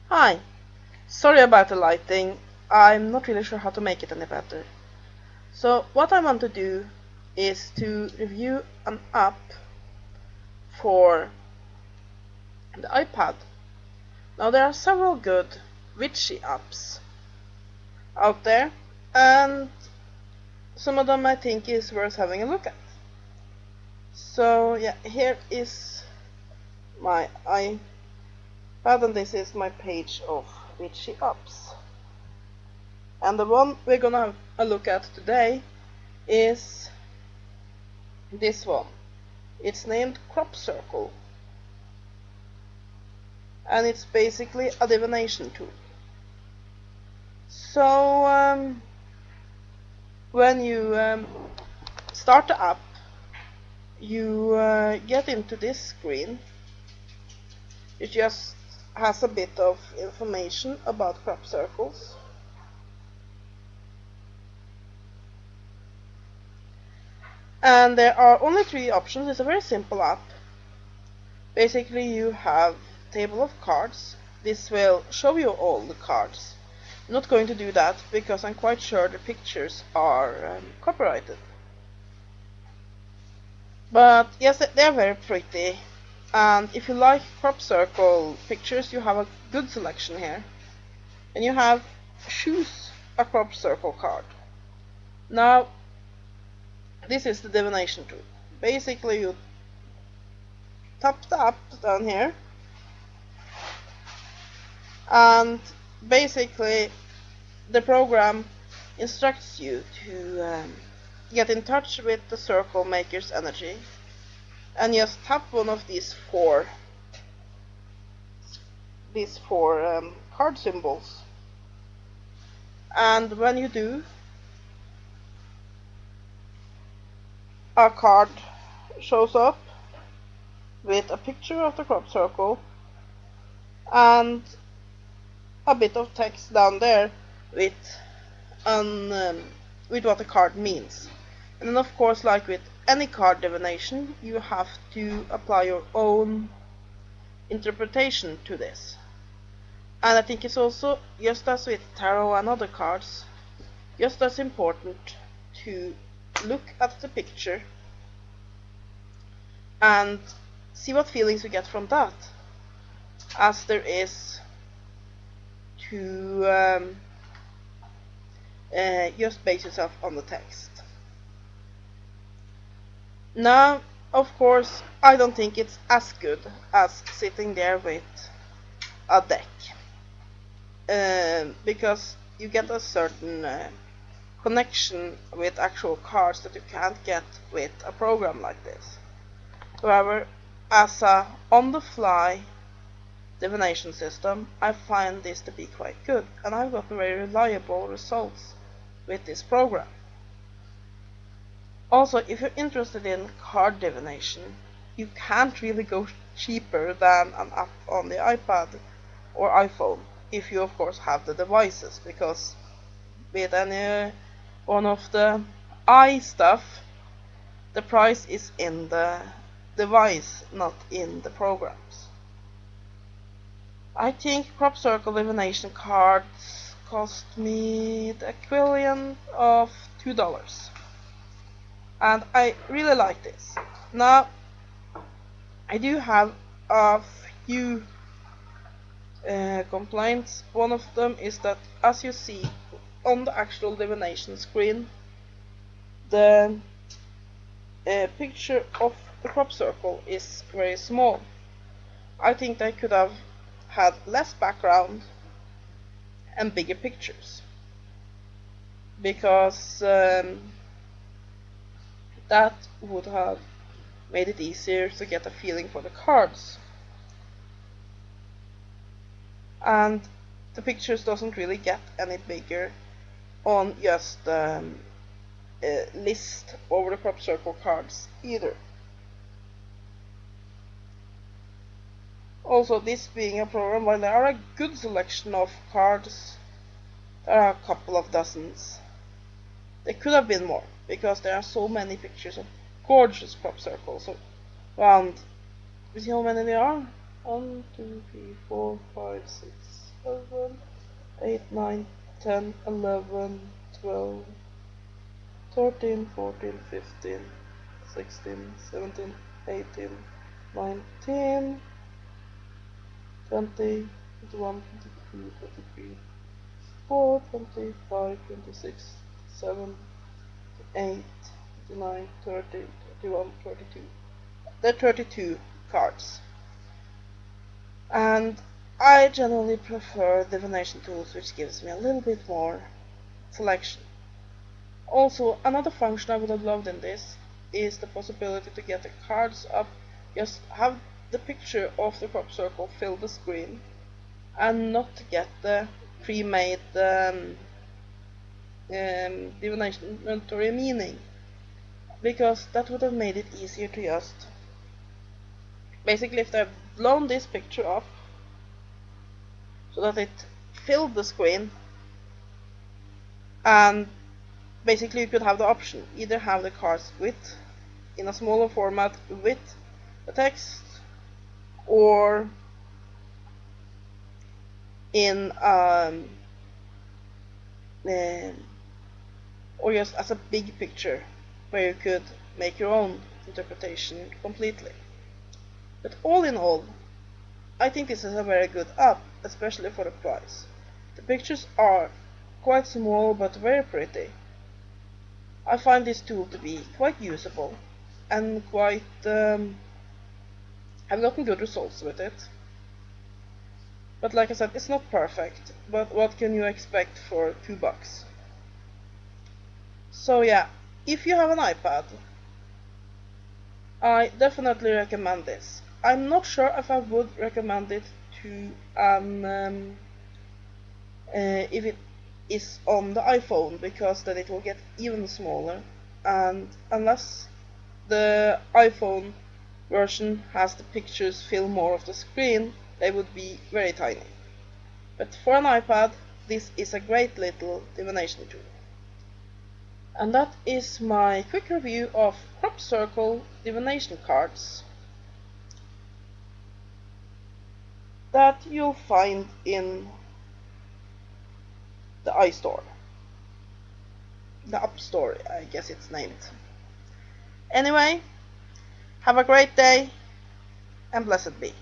Hi, sorry about the lighting. I'm not really sure how to make it any better. So what I want to do is to review an app for the iPad. Now there are several good witchy apps out there, and some of them I think is worth having a look at. So yeah, here is my iPad and this is my page of witchy apps. And the one we're gonna have a look at today is this one. It's named Crop Circle, and it's basically a divination tool. So when you start the app, you get into this screen. It just has a bit of information about crop circles. And there are only 3 options. It's a very simple app. Basically you have a table of cards. This will show you all the cards. I'm not going to do that because I'm quite sure the pictures are copyrighted. But yes, they are very pretty. And if you like crop circle pictures, you have a good selection here. And you have choose a crop circle card. Now, this is the divination tool. Basically, you tap the app down here, and basically the program instructs you to get in touch with the circle maker's energy, and just tap one of these four card symbols. And when you do, a card shows up with a picture of the crop circle and a bit of text down there with what the card means. And then of course, like with any card divination, you have to apply your own interpretation to this. And I think it's also, just as with tarot and other cards, just as important to look at the picture and see what feelings you get from that, as there is to just base yourself on the text. Now, of course, I don't think it's as good as sitting there with a deck, because you get a certain connection with actual cards that you can't get with a program like this. However, as a on-the-fly divination system, I find this to be quite good, and I've gotten very reliable results with this program. Also, if you're interested in card divination, you can't really go cheaper than an app on the iPad or iPhone, if you of course have the devices, because with any one of the stuff, the price is in the device, not in the programs. I think crop circle divination cards cost me the equivalent of $2. And I really like this. Now, I do have a few complaints. One of them is that, as you see on the actual divination screen, the picture of the crop circle is very small. I think they could have had less background and bigger pictures, because that would have made it easier to get a feeling for the cards. And the pictures doesn't really get any bigger on just list over the crop circle cards either. Also, this being a program, while there are a good selection of cards, there are a couple of dozens. There could have been more, because there are so many pictures of gorgeous crop circles around. You see how many there are? 1, 2, 3, 4, 5, 6, 7, 8, 9, 10, 11, 12, 13, 14, 15, 16, 17, 18, 19, 20, 21, 22, 23, 24, 25, 26, 27, 28, 29, 30, 31, 32. There are 32 cards. And I generally prefer divination tools, which gives me a little bit more selection. Also, another function I would have loved in this is the possibility to get the cards up, just have the picture of the crop circle fill the screen, and not get the pre-made divination inventory meaning, because that would have made it easier to just basically, if they've blown this picture up so that it filled the screen, and basically you could have the option, either have the cards with in a smaller format with the text, or in or just as a big picture where you could make your own interpretation completely. But all in all, I think this is a very good app, especially for the price. The pictures are quite small but very pretty. I find this tool to be quite usable and quite I've gotten good results with it. But like I said, it's not perfect, but what can you expect for $2? So yeah, if you have an iPad, I definitely recommend this. I'm not sure if I would recommend it to if it is on the iPhone, because then it will get even smaller, and unless the iPhone version has the pictures fill more of the screen, they would be very tiny. But for an iPad, this is a great little divination tool. And that is my quick review of Crop Circle divination cards that you'll find in the iStore. The App Store, I guess it's named. Anyway, have a great day, and blessed be.